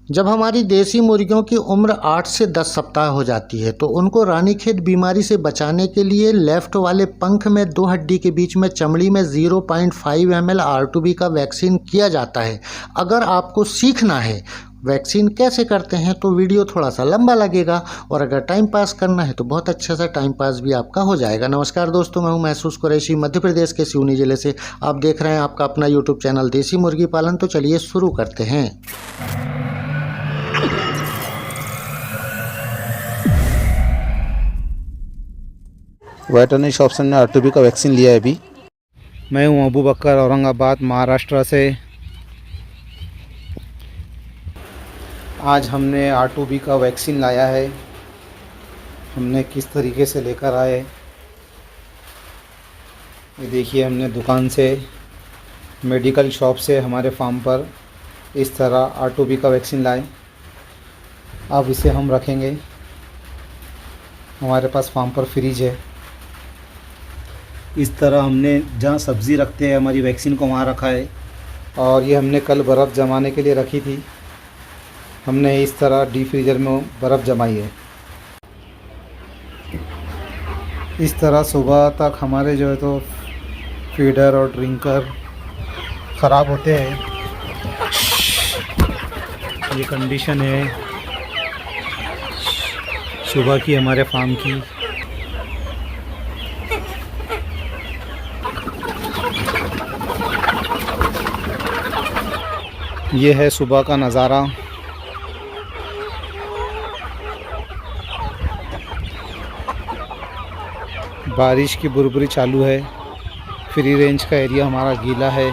जब हमारी देसी मुर्गियों की उम्र 8 से 10 सप्ताह हो जाती है तो उनको रानीखेत बीमारी से बचाने के लिए लेफ्ट वाले पंख में 2 हड्डी के बीच में चमड़ी में 0.5 ml R2B का वैक्सीन किया जाता है। अगर आपको सीखना है वैक्सीन कैसे करते हैं तो वीडियो थोड़ा सा लंबा लगेगा, और अगर टाइम पास करना है तो बहुत अच्छा सा टाइम पास भी आपका हो जाएगा। नमस्कार दोस्तों, मैं हूं महसूस कुरैशी, मध्य प्रदेश के सिवनी जिले से। आप देख रहे हैं आपका अपना यूट्यूब चैनल देसी मुर्गी पालन। तो चलिए शुरू करते हैं। वेटरनरी शॉप से हमने R2B का वैक्सीन लिया है अभी। मैं हूं अबू बकर, औरंगाबाद महाराष्ट्र से। आज हमने R2B का वैक्सीन लाया है। हमने किस तरीके से लेकर आए ये देखिए। हमने दुकान से, मेडिकल शॉप से हमारे फार्म पर इस तरह R2B का वैक्सीन लाए। अब इसे हम रखेंगे। हमारे पास फार्म पर फ्रिज है। इस तरह हमने जहाँ सब्ज़ी रखते हैं हमारी वैक्सीन को वहाँ रखा है। और ये हमने कल बर्फ़ जमाने के लिए रखी थी। हमने इस तरह डीप फ्रीज़र में बर्फ़ जमाई है। इस तरह सुबह तक हमारे जो है तो फीडर और ड्रिंकर ख़राब होते हैं। ये कंडीशन है सुबह की हमारे फार्म की। ये है सुबह का नज़ारा। बारिश की बुरबुरी चालू है। फ्री रेंज का एरिया हमारा गीला है।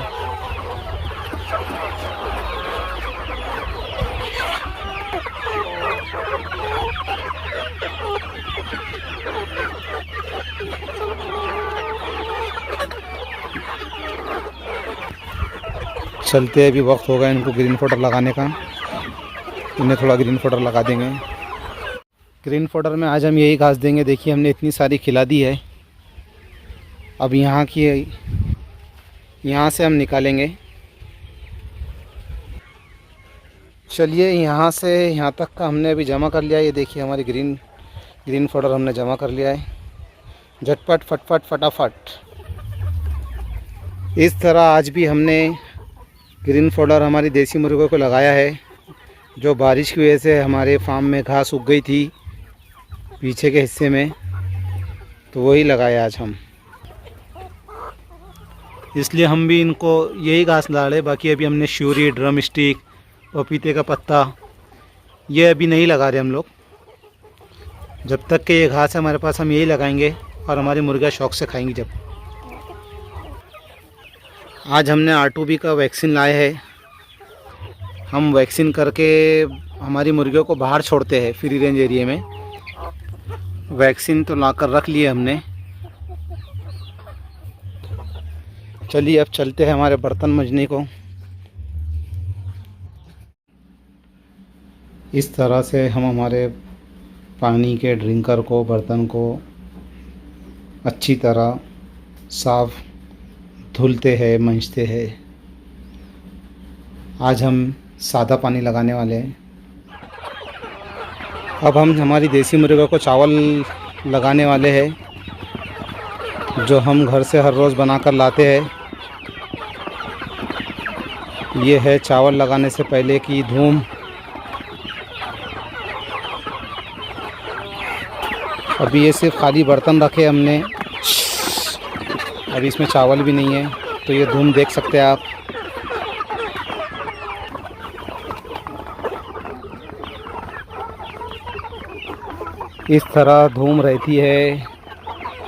चलते अभी वक्त होगा इनको ग्रीन पाउडर लगाने का। इन्हें थोड़ा ग्रीन पाउडर लगा देंगे। ग्रीन पाउडर में आज हम यही घास देंगे। देखिए हमने इतनी सारी खिला दी है। अब यहाँ से हम निकालेंगे। चलिए, यहाँ से यहाँ तक का हमने अभी जमा कर लिया। ये देखिए हमारी ग्रीन पाउडर हमने जमा कर लिया है। झटपट फटफट फटाफट। इस तरह आज भी हमने ग्रीन पाउडर हमारी देसी मुर्गों को लगाया है। जो बारिश की वजह से हमारे फार्म में घास उग गई थी पीछे के हिस्से में, तो वही लगाया आज हम। इसलिए हम भी इनको यही घास डाले। बाकी अभी हमने श्यूरी, ड्रम स्टिक, पपीते का पत्ता ये अभी नहीं लगा रहे हम लोग। जब तक कि ये घास है हमारे पास हम यही लगाएंगे और हमारी मुर्गियाँ शौक़ से खाएंगी। जब आज हमने R2B का वैक्सीन लाए है। हम वैक्सीन करके हमारी मुर्गियों को बाहर छोड़ते हैं फ्री रेंज एरिया में। वैक्सीन तो लाकर रख लिए हमने। चलिए अब चलते हैं हमारे बर्तन मजने को। इस तरह से हम हमारे पानी के ड्रिंकर को, बर्तन को अच्छी तरह साफ़ धुलते हैं, मंजते हैं। आज हम सादा पानी लगाने वाले हैं। अब हम हमारी देसी मुर्गियों को चावल लगाने वाले हैं, जो हम घर से हर रोज़ बनाकर लाते हैं। ये है चावल लगाने से पहले की धूम। अभी ये सिर्फ खाली बर्तन रखे हमने, अभी इसमें चावल भी नहीं है, तो ये धूम देख सकते हैं आप। इस तरह धूम रहती है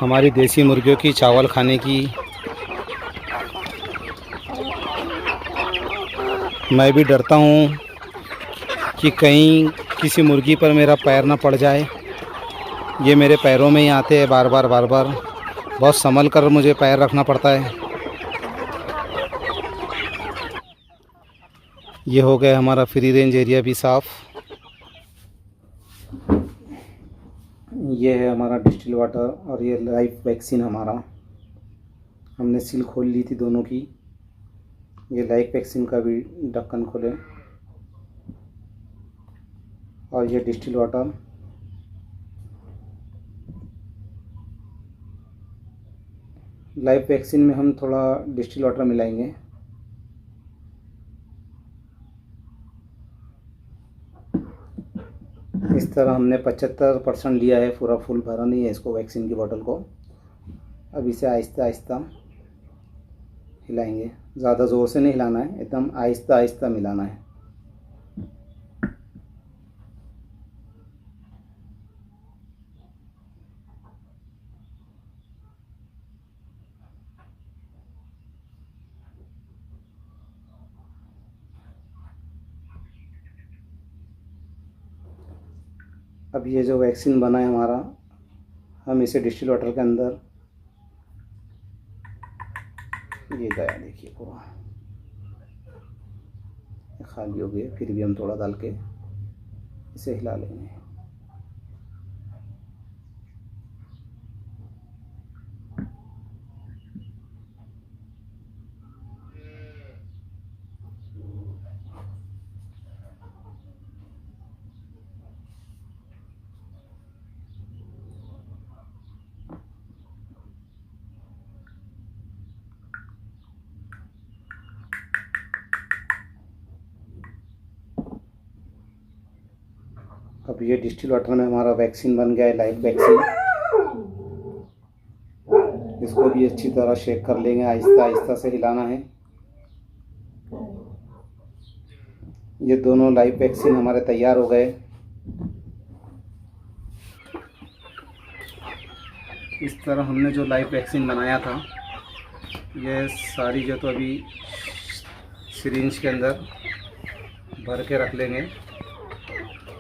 हमारी देसी मुर्गियों की चावल खाने की। मैं भी डरता हूँ कि कहीं किसी मुर्गी पर मेरा पैर ना पड़ जाए। ये मेरे पैरों में ही आते हैं बार बार। बहुत संभल कर मुझे पैर रखना पड़ता है। ये हो गया हमारा फ्री रेंज एरिया भी साफ़। ये है हमारा डिस्टिल वाटर और ये लाइव वैक्सीन हमारा। हमने सील खोल ली थी दोनों की। ये लाइव वैक्सीन का भी ढक्कन खोले। और ये डिस्टिल वाटर। लाइव वैक्सीन में हम थोड़ा डिस्टिल वाटर मिलाएंगे। इस तरह हमने 75% लिया है, पूरा फुल भरा नहीं है इसको, वैक्सीन की बोतल को। अब इसे आहिस्ता आहिस्ता हिलाएंगे, ज़्यादा ज़ोर से नहीं हिलाना है, एकदम आहिस्ता आहिस्ता मिलाना है। अब ये जो वैक्सीन बना है हमारा, हम इसे डिस्टिल वाटर के अंदर, ये गया देखिए पूरा, खाली हो गया। फिर भी हम थोड़ा डाल के इसे हिला लेंगे। अब ये डिस्टिल वाटर में हमारा वैक्सीन बन गया है, लाइव वैक्सीन। इसको भी अच्छी तरह शेक कर लेंगे, आहिस्ता आहिस्ता से हिलाना है। ये दोनों लाइव वैक्सीन हमारे तैयार हो गए। इस तरह हमने जो लाइव वैक्सीन बनाया था, ये सारी जो तो अभी सिरिंज के अंदर भर के रख लेंगे।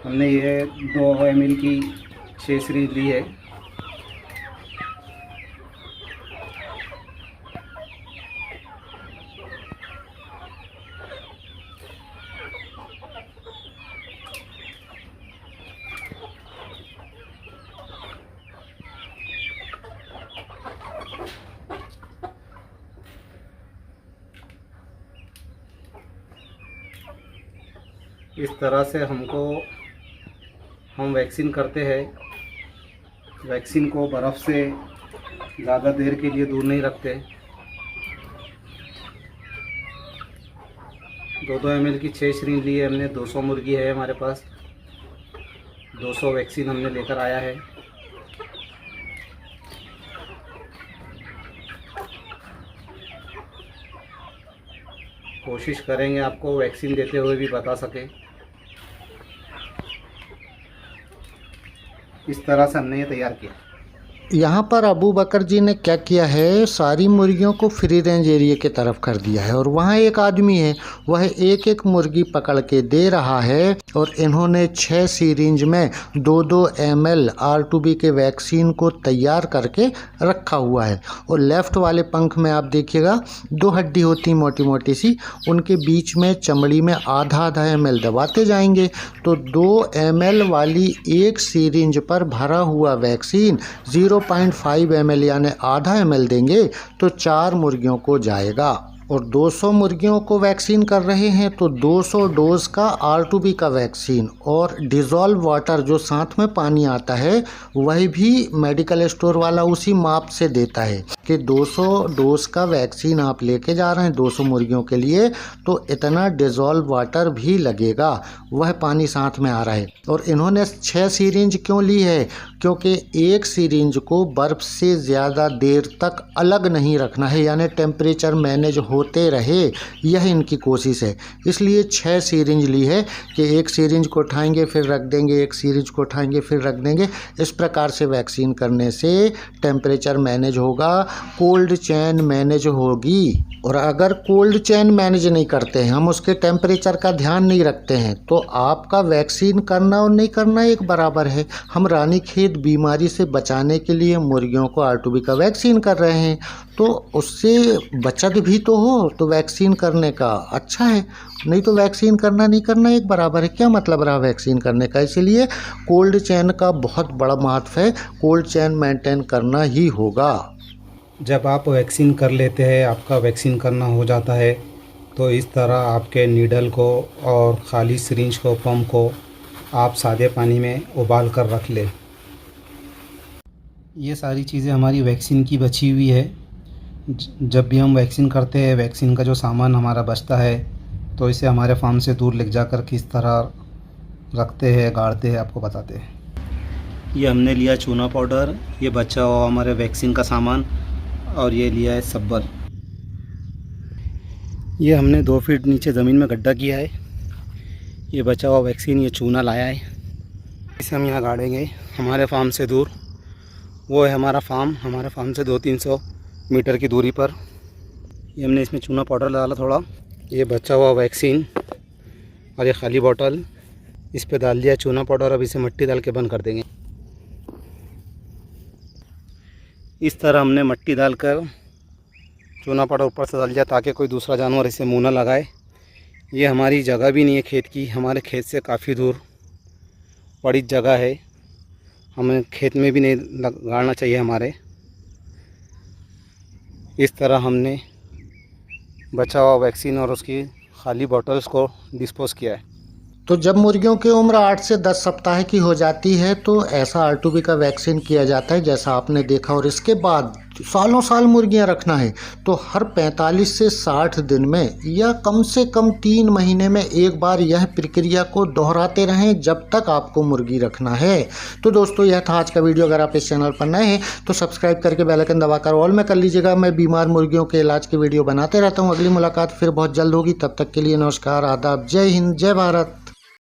हमने ये 2 ml की 6 सिरिंज ली है। इस तरह से हम वैक्सीन करते हैं। वैक्सीन को बर्फ़ से ज़्यादा देर के लिए दूर नहीं रखते। 2 ml की 6 सिरिंज ली है हमने। 200 मुर्गी है हमारे पास। 200 वैक्सीन हमने लेकर आया है। कोशिश करेंगे आपको वैक्सीन देते हुए भी बता सके। इस तरह से हमने ये तैयार किया। यहाँ पर अबू बकर जी ने क्या किया है, सारी मुर्गियों को फ्री रेंज एरिया की तरफ कर दिया है और वहाँ एक आदमी है, वह एक एक मुर्गी पकड़ के दे रहा है और इन्होंने 6 सिरिंज में 2-2 ml R2B के वैक्सीन को तैयार करके रखा हुआ है। और लेफ़्ट वाले पंख में आप देखिएगा 2 हड्डी होती मोटी मोटी सी, उनके बीच में चमड़ी में आधा ml दबाते जाएंगे तो 2 ml वाली एक सिरिंज पर भरा हुआ वैक्सीन 0.5 ml यानी आधा ml देंगे तो 4 मुर्गियों को जाएगा। और 200 मुर्गियों को वैक्सीन कर रहे हैं तो 200 डोज का R2B का वैक्सीन और डिज़ोल्व वाटर जो साथ में पानी आता है वह भी मेडिकल स्टोर वाला उसी माप से देता है कि 200 डोज का वैक्सीन आप लेके जा रहे हैं 200 मुर्गियों के लिए तो इतना डिज़ोल्व वाटर भी लगेगा, वह पानी साथ में आ रहा है। और इन्होंने 6 सिरिंज क्यों ली है, क्योंकि एक सिरिंज को बर्फ़ से ज़्यादा देर तक अलग नहीं रखना है, यानी टेम्परेचर मैनेज होते रहे, यह इनकी कोशिश है। इसलिए 6 सिरिंज ली है कि एक सिरिंज को उठाएंगे फिर रख देंगे, एक सिरिंज को उठाएंगे फिर रख देंगे। इस प्रकार से वैक्सीन करने से टेम्परेचर मैनेज होगा, कोल्ड चेन मैनेज होगी। और अगर कोल्ड चेन मैनेज नहीं करते हैं, हम उसके टेम्परेचर का ध्यान नहीं रखते हैं, तो आपका वैक्सीन करना और नहीं करना एक बराबर है। हम रानीखेत बीमारी से बचाने के लिए मुर्गियों को R2B का वैक्सीन कर रहे हैं, तो उससे बचत भी तो हो, तो वैक्सीन करने का अच्छा है। नहीं तो वैक्सीन करना नहीं करना एक बराबर है, क्या मतलब रहा वैक्सीन करने का। इसीलिए कोल्ड चेन का बहुत बड़ा महत्व है, कोल्ड चेन मेंटेन करना ही होगा। जब आप वैक्सीन कर लेते हैं, आपका वैक्सीन करना हो जाता है, तो इस तरह आपके नीडल को और खाली सिरिंज को, पंप को आप सादे पानी में उबाल कर रख लें। ये सारी चीज़ें हमारी वैक्सीन की बची हुई है। जब भी हम वैक्सीन करते हैं, वैक्सीन का जो सामान हमारा बचता है तो इसे हमारे फार्म से दूर ले जाकर किस तरह रखते हैं, गाड़ते हैं, आपको बताते हैं। ये हमने लिया चूना पाउडर, ये बचा हुआ हमारे वैक्सीन का सामान, और ये लिया है सब्बर। ये हमने 2 फीट नीचे ज़मीन में गड्ढा किया है। ये बचा हुआ वैक्सीन, ये चूना लाया है, इसे हम यहाँ गाड़ेंगे हमारे फार्म से दूर। वो है हमारा फार्म, हमारे फार्म से 200-300 मीटर की दूरी पर। ये हमने इसमें चूना पाउडर डाला थोड़ा, ये बचा हुआ वैक्सीन और ये खाली बोतल, इस पे डाल दिया चूना पाउडर। अब इसे मिट्टी डाल के बंद कर देंगे। इस तरह हमने मिट्टी डालकर चूना पाउडर ऊपर से डाल दिया ताकि कोई दूसरा जानवर इसे मुँह ना लगाए। ये हमारी जगह भी नहीं है खेत की, हमारे खेत से काफ़ी दूर बड़ी जगह है, हमें खेत में भी नहीं गाड़ना चाहिए हमारे। इस तरह हमने बचा हुआ वैक्सीन और उसकी खाली बॉटल्स को डिस्पोज किया है। तो जब मुर्गियों की उम्र 8 से 10 सप्ताह की हो जाती है तो ऐसा R2B का वैक्सीन किया जाता है जैसा आपने देखा। और इसके बाद सालों साल मुर्गियां रखना है तो हर 45 से 60 दिन में या कम से कम 3 महीने में एक बार यह प्रक्रिया को दोहराते रहें जब तक आपको मुर्गी रखना है। तो दोस्तों, यह था आज का वीडियो। अगर आप इस चैनल पर नए हैं तो सब्सक्राइब करके बेल आइकन दबाकर ऑल में कर लीजिएगा। मैं बीमार मुर्गियों के इलाज की वीडियो बनाते रहता हूँ। अगली मुलाकात फिर बहुत जल्द होगी। तब तक के लिए नमस्कार, आदाब, जय हिंद, जय भारत।